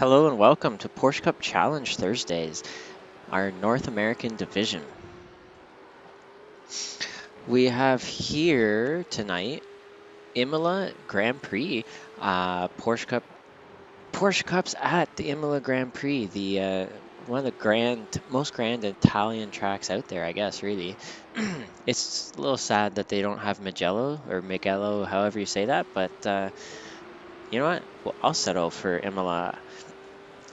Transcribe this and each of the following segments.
Hello and welcome to Porsche Cup Challenge Thursdays, our North American division. We have here tonight Imola Grand Prix, Porsche Cups at the Imola Grand Prix, the one of the most grand Italian tracks out there, I guess. Really, it's a little sad that they don't have Mugello, however you say that. But you know what? Well, I'll settle for Imola.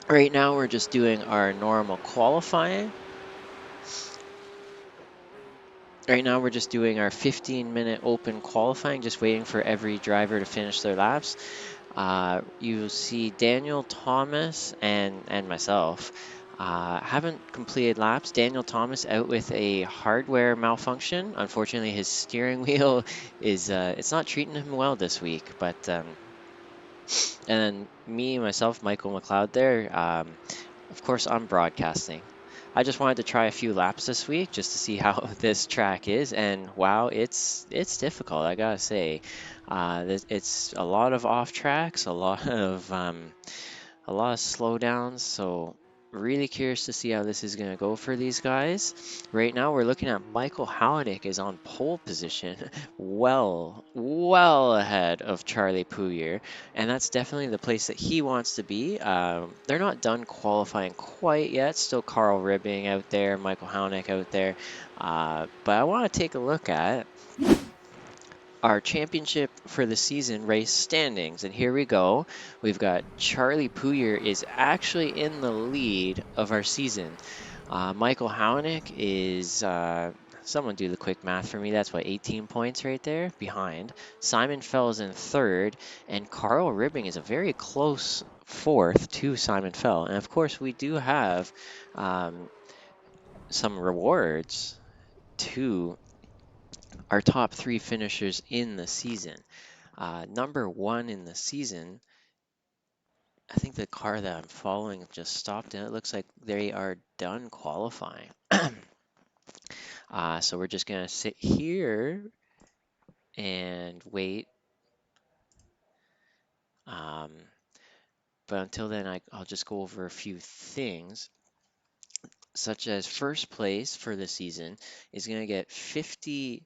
Right now, we're just doing our normal qualifying. Right now, we're just doing our 15-minute open qualifying, just waiting for every driver to finish their laps. You'll see Daniel, Thomas, and myself haven't completed laps. Daniel Thomas out with a hardware malfunction. Unfortunately, his steering wheel is it's not treating him well this week. But and then me, myself, Michael McLeod there. Of course, I'm broadcasting. I just wanted to try a few laps this week just to see how this track is, and wow, it's difficult, I gotta say. It's a lot of off tracks, a lot of slowdowns, so really curious to see how this is going to go for these guys. Right now, we're looking at Michael Hownick is on pole position, well ahead of Charlie Pouyer, and that's definitely the place that he wants to be. They're not done qualifying quite yet. Still Carl Ribbing out there, Michael Hownick out there, but I want to take a look at our championship for the season race standings. And here we go. We've got Charlie Pouyer is actually in the lead of our season. Michael Hownick is, someone do the quick math for me. That's what, 18 points right there behind. Simon Fell's in third, and Carl Ribbing is a very close fourth to Simon Fell. And of course, we do have um, some rewards to our top three finishers in the season. Number one in the season, I think the car that I'm following just stopped and it looks like they are done qualifying. So we're just gonna sit here and wait. Um, but until then, I'll just go over a few things, such as first place for the season is gonna get $50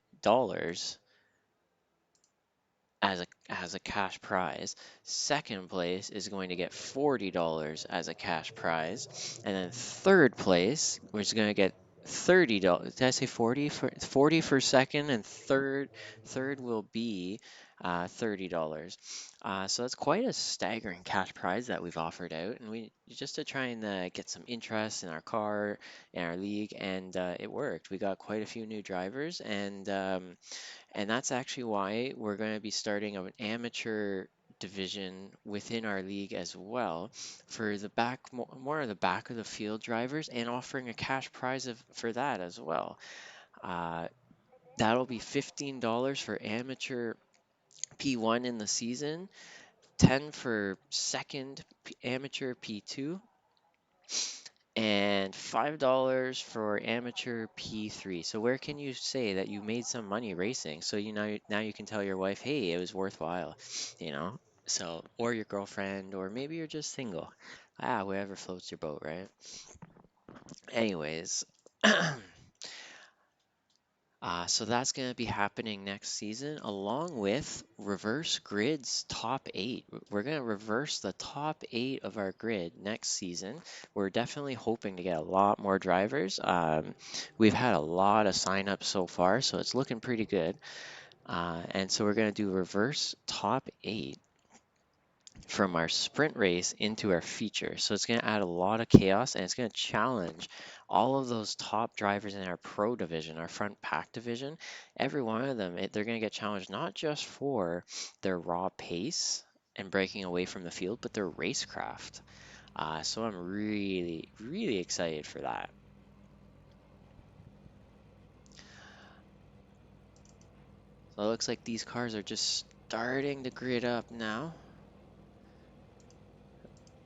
as a cash prize. Second place is going to get $40 as a cash prize, and then third place, which is going to get $30. Did I say 40 for 40 for second, and third will be $30. So that's quite a staggering cash prize that we've offered out, and we just to try and get some interest in our car, in our league, and it worked. We got quite a few new drivers, and that's actually why we're going to be starting an amateur division within our league as well for the more of the back of the field drivers, and offering a cash prize for that as well. Uh, that'll be $15 for amateur P1 in the season, 10 for second amateur P2, and $5 for amateur P3. So where can you say that you made some money racing? So now you can tell your wife, hey, it was worthwhile, you know? So, or your girlfriend, or maybe you're just single. Whoever floats your boat, right? Anyways, so that's going to be happening next season, along with Reverse Grid's top eight. We're going to reverse the top eight of our grid next season. We're definitely hoping to get a lot more drivers. We've had a lot of signups so far, so it's looking pretty good. And so we're going to do reverse top eight from our sprint race into our feature. So it's going to add a lot of chaos, and it's going to challenge all of those top drivers in our pro division, our front pack division. Every one of them, they're going to get challenged not just for their raw pace and breaking away from the field, but their racecraft. So I'm really, really excited for that. So it looks like these cars are just starting to grid up now.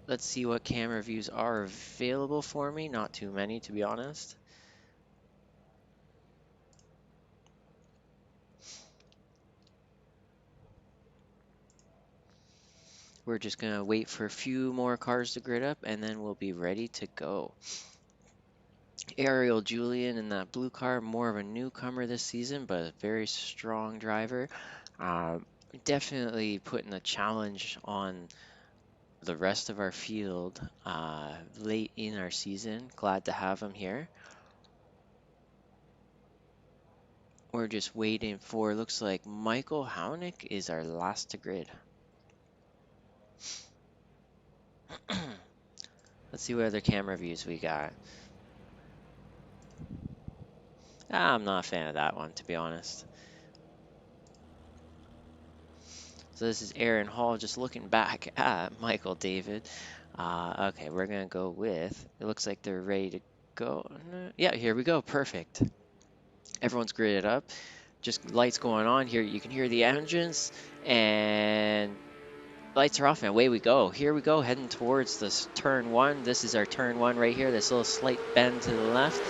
Let's see what camera views are available for me. Not too many, to be honest. We're just gonna wait for a few more cars to grid up and then we'll be ready to go. Ariel Julian in that blue car, more of a newcomer this season, but a very strong driver. Uh, Definitely putting a challenge on the rest of our field late in our season. Glad to have him here. We're just waiting for, looks like Michael Haunick is our last to grid. Let's see what other camera views we got. I'm not a fan of that one, to be honest. So this is Aaron Hall just looking back at Michael David. Okay, we're gonna go with, it looks like they're ready to go. Yeah, here we go, perfect. Everyone's gridded up. Just lights going on here. You can hear the engines and lights are off and away we go. Here we go, heading towards this turn one. This is our turn one right here, this little slight bend to the left.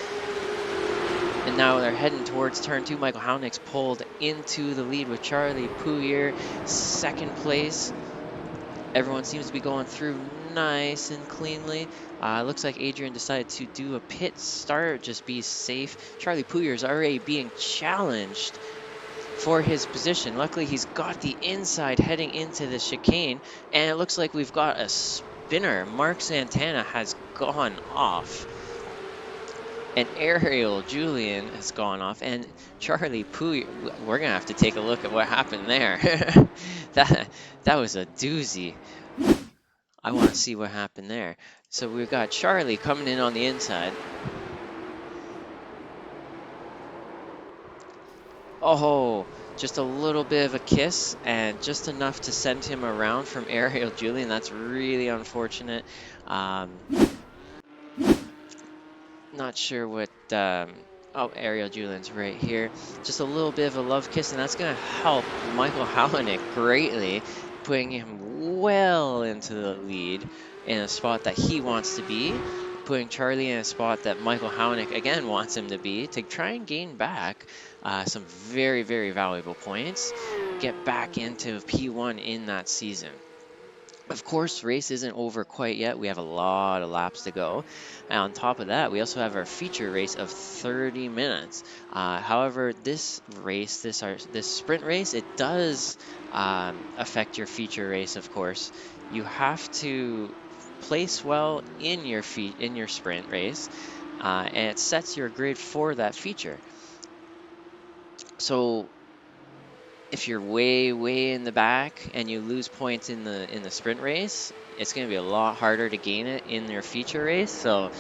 And now they're heading towards turn two. Michael Haunick's pulled into the lead with Charlie Pouillier, second place. Everyone seems to be going through nice and cleanly. Looks like Adrian decided to do a pit start, just be safe. Charlie Pouillier is already being challenged for his position. Luckily, he's got the inside heading into the chicane, and it looks like we've got a spinner. Mark Santana has gone off. And Ariel Julian has gone off, and Charlie Pouillier, we're gonna have to take a look at what happened there. that was a doozy. I want to see what happened there. So we've got Charlie coming in on the inside. Oh, just a little bit of a kiss and just enough to send him around from Ariel Julian. That's really unfortunate. Not sure what, oh, Ariel Julian's right here. Just a little bit of a love kiss, and that's going to help Michael Hallenick greatly, putting him well into the lead in a spot that he wants to be, putting Charlie in a spot that Michael Hallenick again wants him to be, to try and gain back some very, very valuable points, get back into P1 in that season. Of course, race isn't over quite yet. We have a lot of laps to go. And on top of that, we also have our feature race of 30 minutes. However, this race, this sprint race, it does affect your feature race, of course. You have to place well in your sprint race, and it sets your grid for that feature. So if you're way, way in the back and you lose points in the sprint race, it's going to be a lot harder to gain it in your feature race. So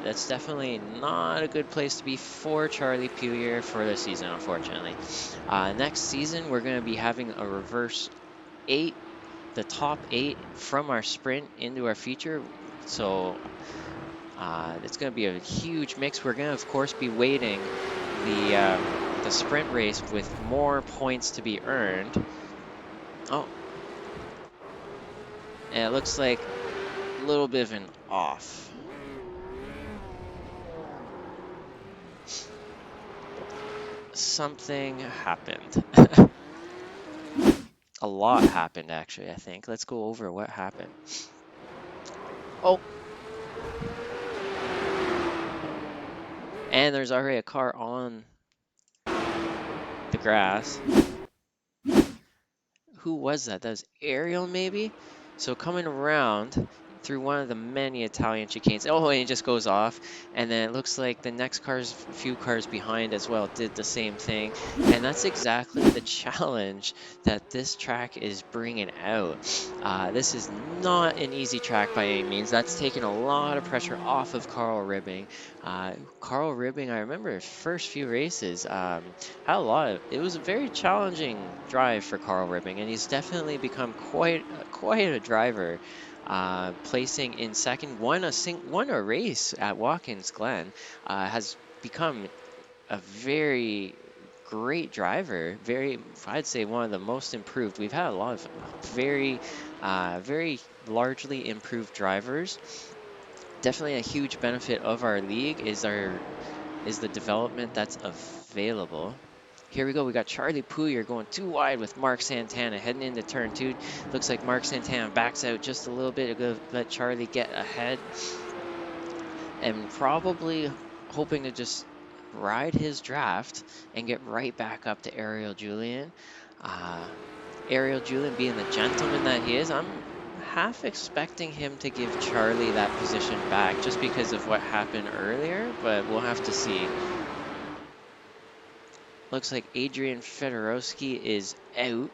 that's definitely not a good place to be for Charlie Pouillier for the season, unfortunately. Next season, we're going to be having a reverse 8, the top 8 from our sprint into our feature. So it's going to be a huge mix. We're going to, of course, be waiting the sprint race with more points to be earned. Oh, and it looks like a little bit of an off. Something happened. A lot happened, actually, I think. Let's go over what happened. Oh. And there's already a car on the grass. Who was that? That was Ariel, maybe? So coming around through one of the many Italian chicanes. Oh, and it just goes off. And then it looks like the next few cars behind as well did the same thing. And that's exactly the challenge that this track is bringing out. This is not an easy track by any means. That's taken a lot of pressure off of Carl Ribbing. Carl Ribbing, I remember his first few races, had it was a very challenging drive for Carl Ribbing, and he's definitely become quite a driver. Placing in second, won a race at Watkins Glen, has become a very great driver. I'd say one of the most improved. We've had a lot of very largely improved drivers. Definitely a huge benefit of our league is the development that's available. Here we go. We got Charlie Pouyer going too wide with Mark Santana heading into turn 2. Looks like Mark Santana backs out just a little bit to let Charlie get ahead. And probably hoping to just ride his draft and get right back up to Ariel Julian. Ariel Julian being the gentleman that he is, I'm half expecting him to give Charlie that position back just because of what happened earlier, but we'll have to see. Looks like Adrian Fedorowski is out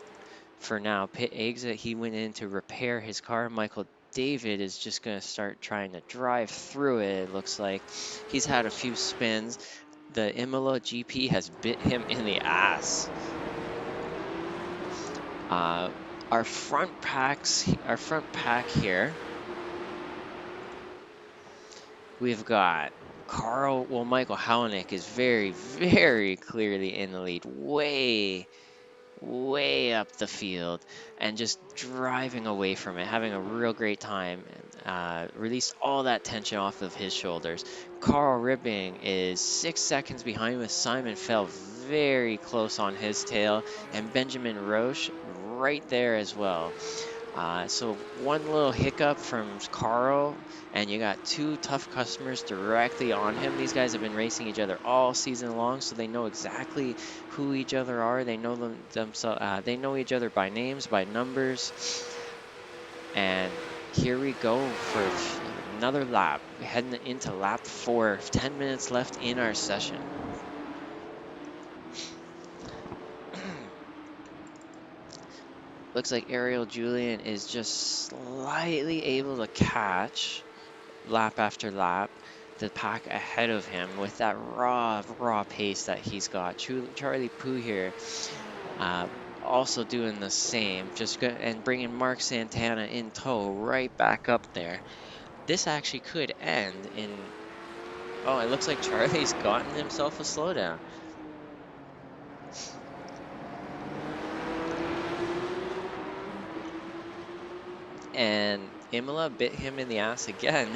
for now. Pit exit, he went in to repair his car. Michael David is just going to start trying to drive through it, it looks like. He's had a few spins. The Imola GP has bit him in the ass. Our front pack here, we've got Michael Hownick is very, very clearly in the lead, way up the field, and just driving away from it, having a real great time, released all that tension off of his shoulders. Carl Ribbing is 6 seconds behind with Simon Fell very close on his tail, and Benjamin Roche right there as well. So one little hiccup from Carl, and you got 2 tough customers directly on him. These guys have been racing each other all season long, so they know exactly who each other are. They know themselves. They know each other by names, by numbers. And here we go for another lap, heading into lap 4. 10 minutes left in our session. Looks like Ariel Julian is just slightly able to catch lap after lap the pack ahead of him with that raw pace that he's got. Charlie Pouyer also doing the same, and bringing Mark Santana in tow right back up there. This actually could end in... Oh, it looks like Charlie's gotten himself a slowdown. And Imola bit him in the ass again.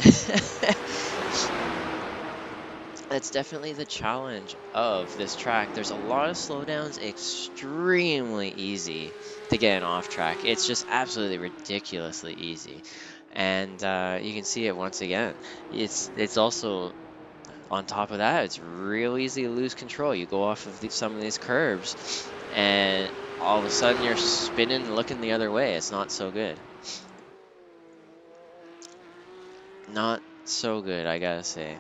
That's definitely the challenge of this track. There's a lot of slowdowns, extremely easy to get an off track. It's just absolutely ridiculously easy. And you can see it once again. It's also, on top of that, it's real easy to lose control. You go off of some of these curbs, and all of a sudden you're spinning and looking the other way. It's not so good. Not so good, I gotta say.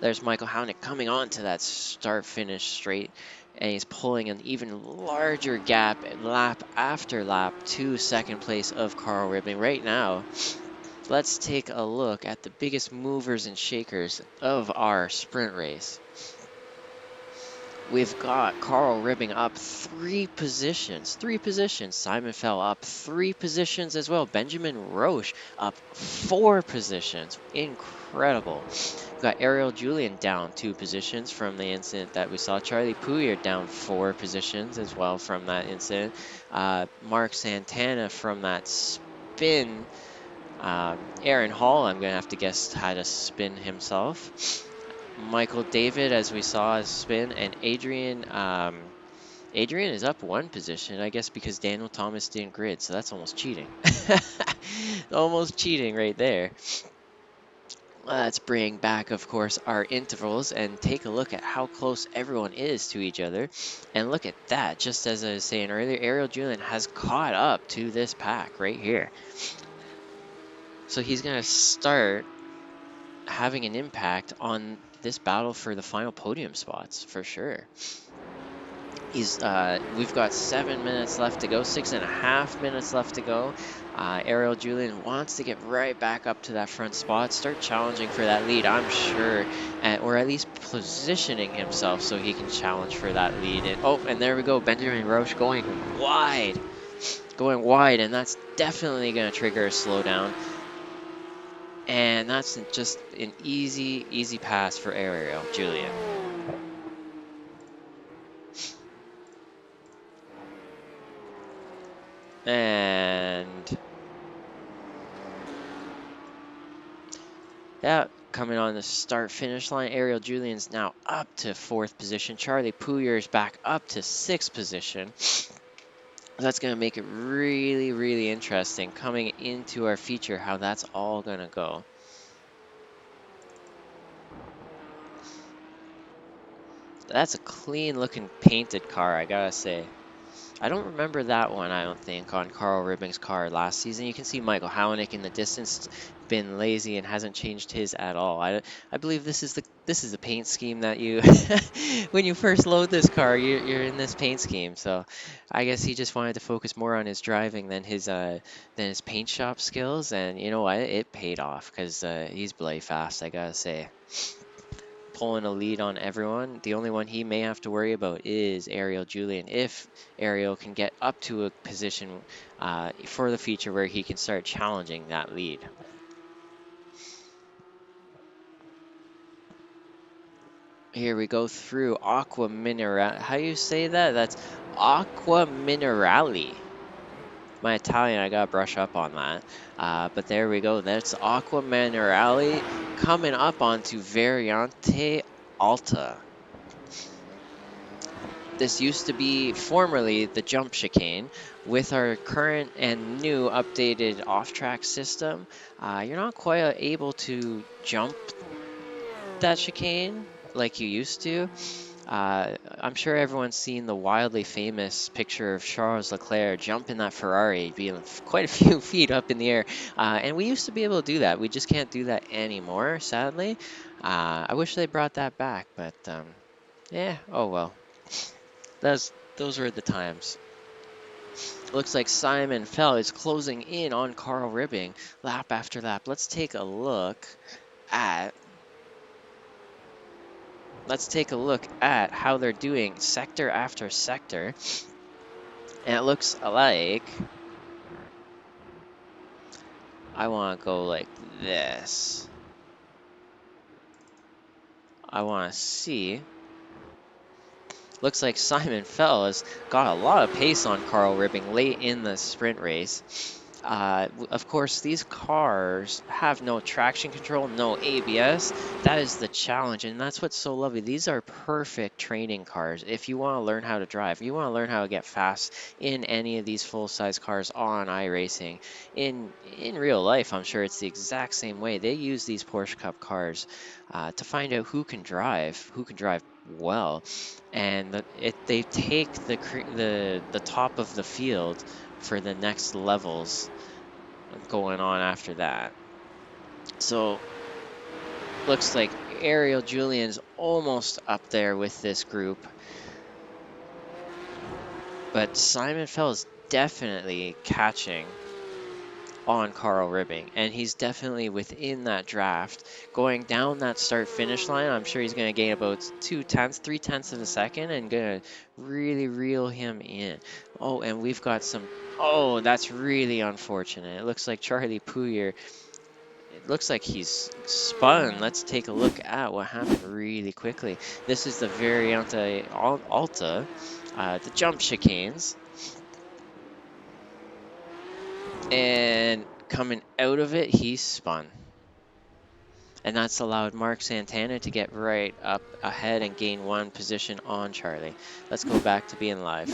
There's Michael Hownick coming on to that start-finish straight, and he's pulling an even larger gap lap after lap to second place of Carl Ribbing. Right now, let's take a look at the biggest movers and shakers of our sprint race. We've got Carl Ribbing up 3 positions. Simon Fell up 3 positions as well. Benjamin Roche up 4 positions. Incredible. We've got Ariel Julian down 2 positions from the incident that we saw. Charlie Pouyer down 4 positions as well from that incident. Mark Santana from that spin. Aaron Hall, I'm going to have to guess, had a spin himself. Michael David, as we saw, a spin, and Adrian is up 1 position, I guess, because Daniel Thomas didn't grid, so that's almost cheating. Almost cheating right there. Let's bring back, of course, our intervals and take a look at how close everyone is to each other. And look at that, just as I was saying earlier, Ariel Julian has caught up to this pack right here. So he's going to start having an impact on this battle for the final podium spots, for sure. We've got 7 minutes left to go, 6.5 minutes left to go. Ariel Julian wants to get right back up to that front spot, start challenging for that lead, I'm sure, or at least positioning himself so he can challenge for that lead. And there we go, Benjamin Roche going wide, and that's definitely going to trigger a slowdown. And that's just an easy pass for Ariel Julian. And yeah, Coming on the start-finish line, Ariel Julian's now up to 4th position. Charlie Puyer's back up to 6th position. That's going to make it really, really interesting coming into our feature how that's all going to go. That's a clean-looking painted car, I gotta say. I don't remember that one, I don't think, on Carl Ribbing's car last season. You can see Michael Hownick in the distance, been lazy and hasn't changed his at all. I believe this is the paint scheme that you when you first load this car, you're in this paint scheme. So I guess he just wanted to focus more on his driving than his paint shop skills, and you know what? It paid off because he's bloody fast, I gotta say. Pulling a lead on everyone. The only one he may have to worry about is Ariel Julian. If Ariel can get up to a position for the feature where he can start challenging that lead. Here we go through Aqua Mineral. How do you say that? That's Aqua Minerali. My Italian, I gotta brush up on that. But there we go. That's Aqua Minerali coming up onto Variante Alta. This used to be formerly the jump chicane. With our current and new updated off-track system, you're not quite able to jump that chicane like you used to. I'm sure everyone's seen the wildly famous picture of Charles Leclerc jumping that Ferrari, being quite a few feet up in the air. And we used to be able to do that. We just can't do that anymore, sadly. I wish they brought that back, but yeah, oh well. Those were the times. Looks like Simon Fell is closing in on Carl Ribbing lap after lap. Let's take a look at how they're doing sector after sector. And it looks like I want to go like this. I want to see. Looks like Simon Fell has got a lot of pace on Carl Ribbing late in the sprint race. Of course, these cars have no traction control, no ABS. That is the challenge, and that's what's so lovely. These are perfect training cars. If you want to learn how to drive, you want to learn how to get fast in any of these full-size cars on iRacing. In real life, I'm sure it's the exact same way. They use these Porsche Cup cars to find out who can drive well, and they take the top of the field for the next levels going on after that. So looks like Ariel Julian's almost up there with this group, but Simon Fell is definitely catching on Carl Ribbing, and he's definitely within that draft. Going down that start-finish line, I'm sure he's going to gain about 3/10 of a second and going to really reel him in. Oh, and we've got some... Oh, that's really unfortunate. It looks like Charlie Puyer, it looks like he's spun. Let's take a look at what happened really quickly. This is the Variante Alta, the jump chicanes. And coming out of it, he spun. And that's allowed Mark Santana to get right up ahead and gain 1 position on Charlie. Let's go back to being live.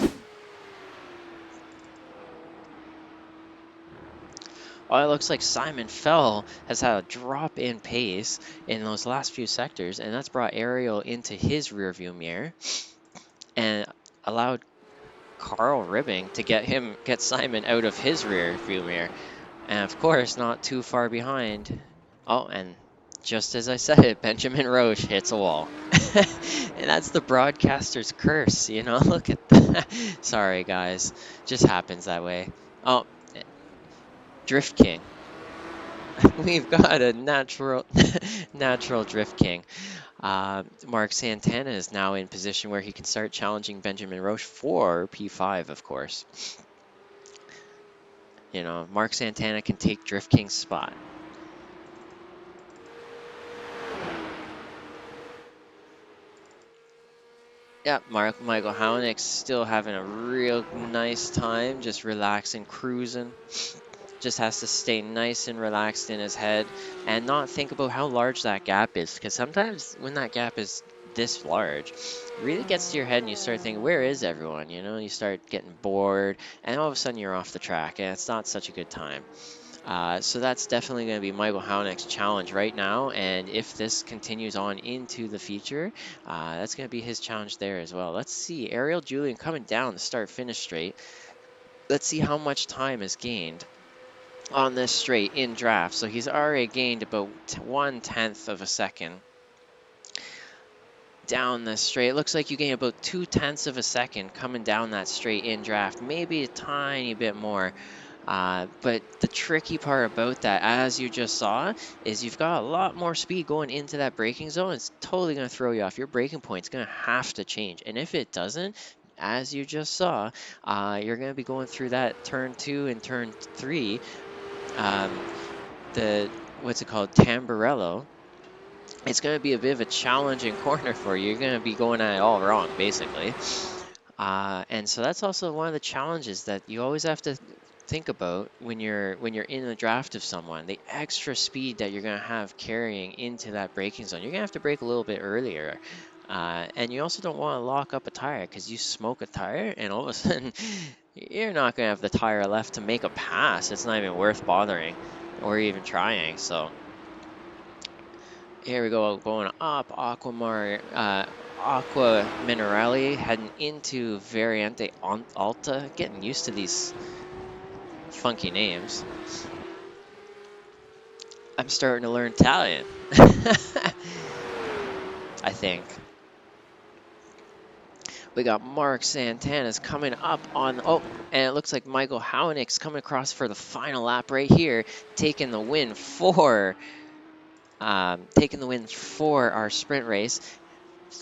Oh, it looks like Simon Fell has had a drop in pace in those last few sectors, and that's brought Ariel into his rearview mirror and allowed Carl Ribbing to get Simon out of his rearview mirror. And of course, not too far behind. Oh, and just as I said it, Benjamin Roche hits a wall. And that's the broadcaster's curse, you know? Look at that. Sorry, guys. Just happens that way. Oh, Drift King. We've got a natural Drift King. Mark Santana is now in position where he can start challenging Benjamin Roche for P5, of course. You know, Mark Santana can take Drift King's spot. Yeah, Michael Hownick's still having a real nice time, just relaxing, cruising, just has to stay nice and relaxed in his head and not think about how large that gap is. Because sometimes when that gap is this large, it really gets to your head and you start thinking, where is everyone? You know, you start getting bored and all of a sudden you're off the track and it's not such a good time. So that's definitely going to be Michael Houneck's challenge right now. And if this continues on into the future, that's going to be his challenge there as well. Let's see. Ariel Julian coming down the start finish straight. Let's see how much time is gained on this straight in draft. So he's already gained about 1/10 of a second down this straight. It looks like you gain about 2/10 of a second coming down that straight in draft, maybe a tiny bit more. But the tricky part about that, as you just saw, is you've got a lot more speed going into that braking zone. It's totally going to throw you off. Your braking point's going to have to change. And if it doesn't, as you just saw, you're going to be going through that turn 2 and turn 3. Um, the what's it called, Tamburello. It's going to be a bit of a challenging corner for you. You're going to be going at it all wrong, basically. And so that's also one of the challenges that you always have to think about when you're in the draft of someone. The extra speed that you're going to have carrying into that braking zone. You're going to have to brake a little bit earlier. And you also don't want to lock up a tire because you smoke a tire and all of a sudden you're not going to have the tire left to make a pass. It's not even worth bothering or even trying. So here we go, going up Aqua Minerale, heading into Variante Alta. Getting used to these funky names. I'm starting to learn Italian. I think. We got Mark Santana's coming up on, oh, and it looks like Michael Houneck's coming across for the final lap right here, taking the win for our sprint race.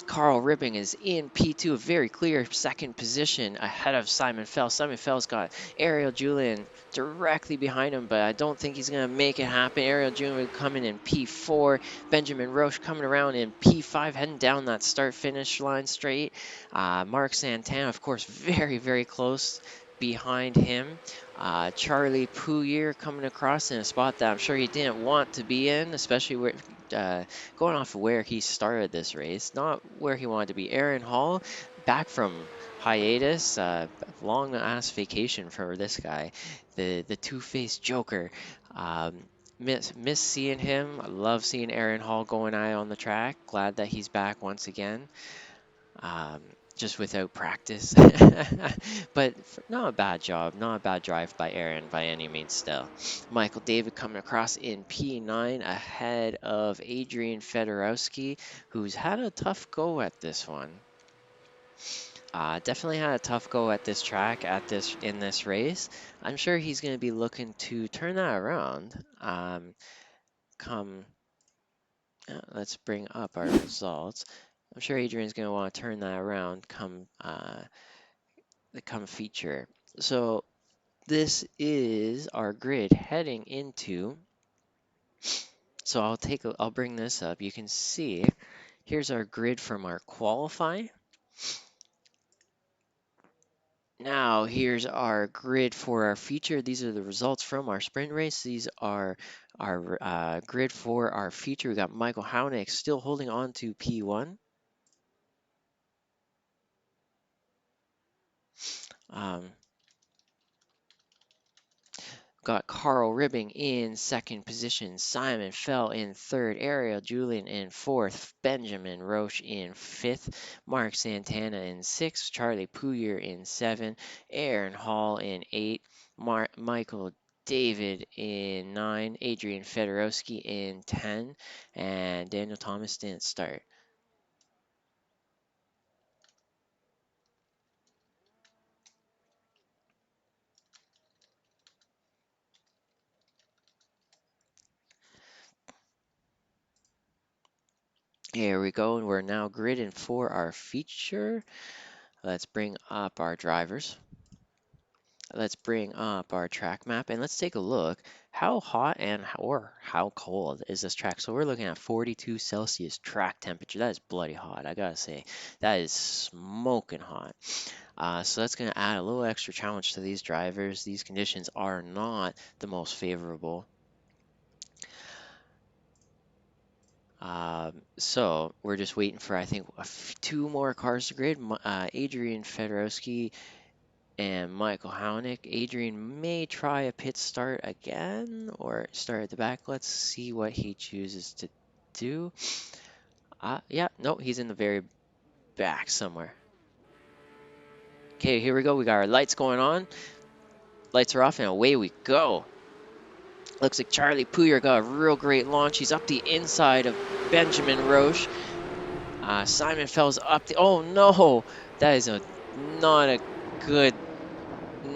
Carl Ribbing is in P2, a very clear second position ahead of Simon Fell. Simon Fell's got Ariel Julian directly behind him, but I don't think he's going to make it happen. Ariel Julian coming in P4. Benjamin Roche coming around in P5, heading down that start-finish line straight. Mark Santana, of course, very, very close behind him. Charlie Pouyer coming across in a spot that I'm sure he didn't want to be in, especially where going off of where he started this race, not where he wanted to be. Aaron Hall, back from hiatus, long ass vacation for this guy, the two-faced Joker. Um, miss seeing him. I love seeing Aaron Hall going eye on the track. Glad that he's back once again. Um, just without practice. But not a bad job, not a bad drive by Aaron by any means still. Michael David coming across in P9 ahead of Adrian Fedorowski, who's had a tough go at this one. Definitely had a tough go at this track, in this race. I'm sure he's going to be looking to turn that around. Come, let's bring up our results. I'm sure Adrian's going to want to turn that around come feature. So this is our grid heading into. So I'll bring this up. You can see here's our grid from our qualify. Now here's our grid for our feature. These are the results from our sprint race. These are our grid for our feature. We got Michael Houneck still holding on to P1. Um, Got Carl Ribbing in second position, Simon Fell in third, Ariel Julian in fourth, Benjamin Roche in fifth, Mark Santana in sixth, Charlie Pouyer in seven, Aaron Hall in eight, Michael David in nine, Adrian Fedorowski in 10, and Daniel Thomas didn't start. Here we go, and we're now gridding for our feature. Let's bring up our drivers. Let's bring up our track map and let's take a look How hot and or how cold is this track? So we're looking at 42 Celsius track temperature. That is bloody hot, I gotta say. That is smoking hot. So that's going to add a little extra challenge to these drivers. These conditions are not the most favorable. So we're just waiting for, I think, two more cars to grid. Adrian Fedorowski and Michael Hounik. Adrian may try a pit start again or start at the back. Let's see what he chooses to do. Yeah, no, he's in the very back somewhere. Okay, here we go. We got our lights going on. Lights are off and away we go. Looks like Charlie Pouyer got a real great launch. He's up the inside of Benjamin Roche. Simon Fell's up the. Oh no, that is not a good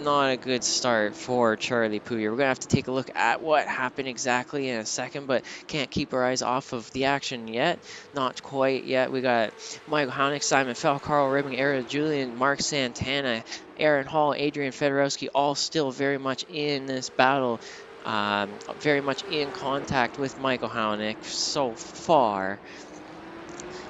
not a good start for Charlie Pouyer. We're gonna have to take a look at what happened exactly in a second, but can't keep our eyes off of the action yet. Not quite yet. We got Michael Hounik, Simon Fell, Carl Ribbing, Ariel Julian, Mark Santana, Aaron Hall, Adrian Fedorowski, all still very much in this battle. Very much in contact with Michael Hounik so far.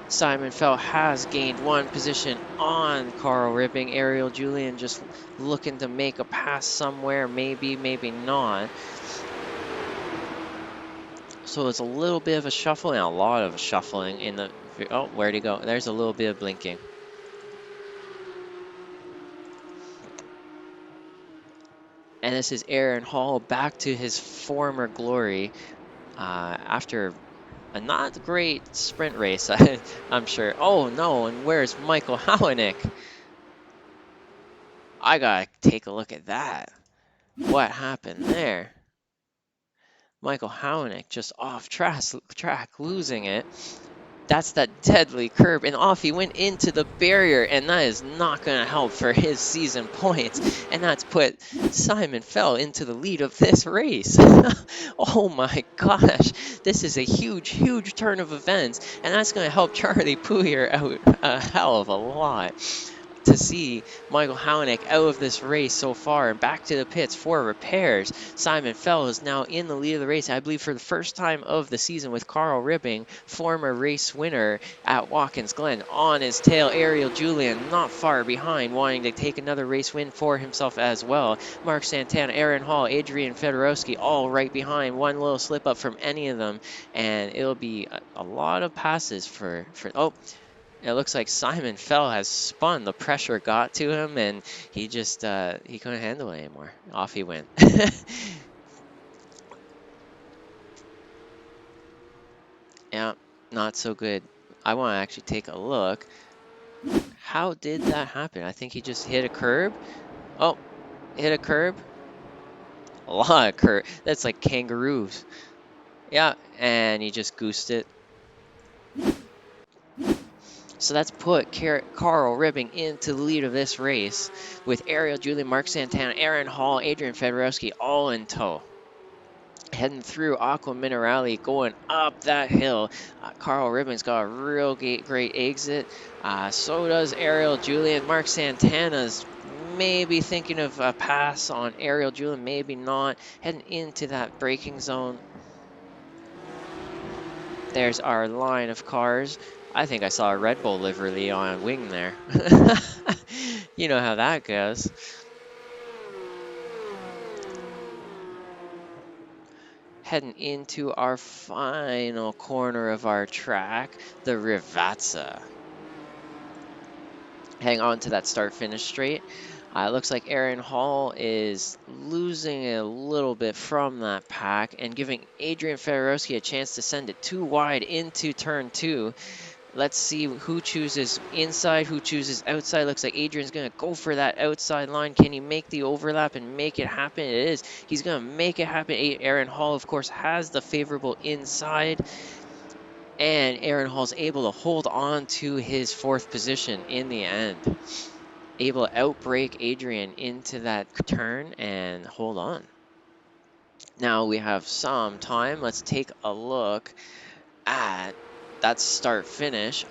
Simon Fell has gained one position on Carl Ribbing. Ariel Julian just looking to make a pass somewhere, maybe, maybe not. So it's a little bit of a shuffle and a lot of shuffling in the. Oh, where'd he go? There's a little bit of blinking. And this is Aaron Hall back to his former glory after a not great sprint race, I'm sure. Oh no, and where's Michael Hounik? I gotta take a look at that. What happened there? Michael Hounik just off track, losing it. That's that deadly curb, and off he went into the barrier, and that is not going to help for his season points. And that's put Simon Fell into the lead of this race. Oh my gosh, this is a huge, huge turn of events, and that's going to help Charlie Pouyer out a hell of a lot. To see Michael Hounik out of this race so far and back to the pits for repairs. Simon Fell is now in the lead of the race, I believe for the first time of the season, with Carl Ribbing, former race winner at Watkins Glen, on his tail. Ariel Julian not far behind, wanting to take another race win for himself as well. Mark Santana, Aaron Hall, Adrian Fedorowski, all right behind. One little slip up from any of them, and it'll be a lot of passes for oh, it looks like Simon Fell has spun. The pressure got to him, and he just he couldn't handle it anymore. Off he went. Yeah, not so good. I want to actually take a look. How did that happen? I think he just hit a curb. Oh, hit a curb. A lot of curb. That's like kangaroos. Yeah, and he just goosed it. So that's put Carl Ribbing into the lead of this race with Ariel Julian, Mark Santana, Aaron Hall, Adrian Fedorowski all in tow. Heading through Aqua Minerale, going up that hill. Carl Ribbon's got a real great exit. So does Ariel Julian. Mark Santana's maybe thinking of a pass on Ariel Julian, maybe not. Heading into that braking zone. There's our line of cars. I think I saw a Red Bull livery on a wing there. You know how that goes. Heading into our final corner of our track, the Rivazza. Heading on to that start-finish straight. It looks like Aaron Hall is losing a little bit from that pack and giving Adrian Fedorowski a chance to send it too wide into turn 2. Let's see who chooses inside, who chooses outside. Looks like Adrian's going to go for that outside line. Can he make the overlap and make it happen? It is. He's going to make it happen. Aaron Hall, of course, has the favorable inside. And Aaron Hall's able to hold on to his 4th position in the end. Able to outbrake Adrian into that turn and hold on. Now we have some time. Let's take a look at that start-finish.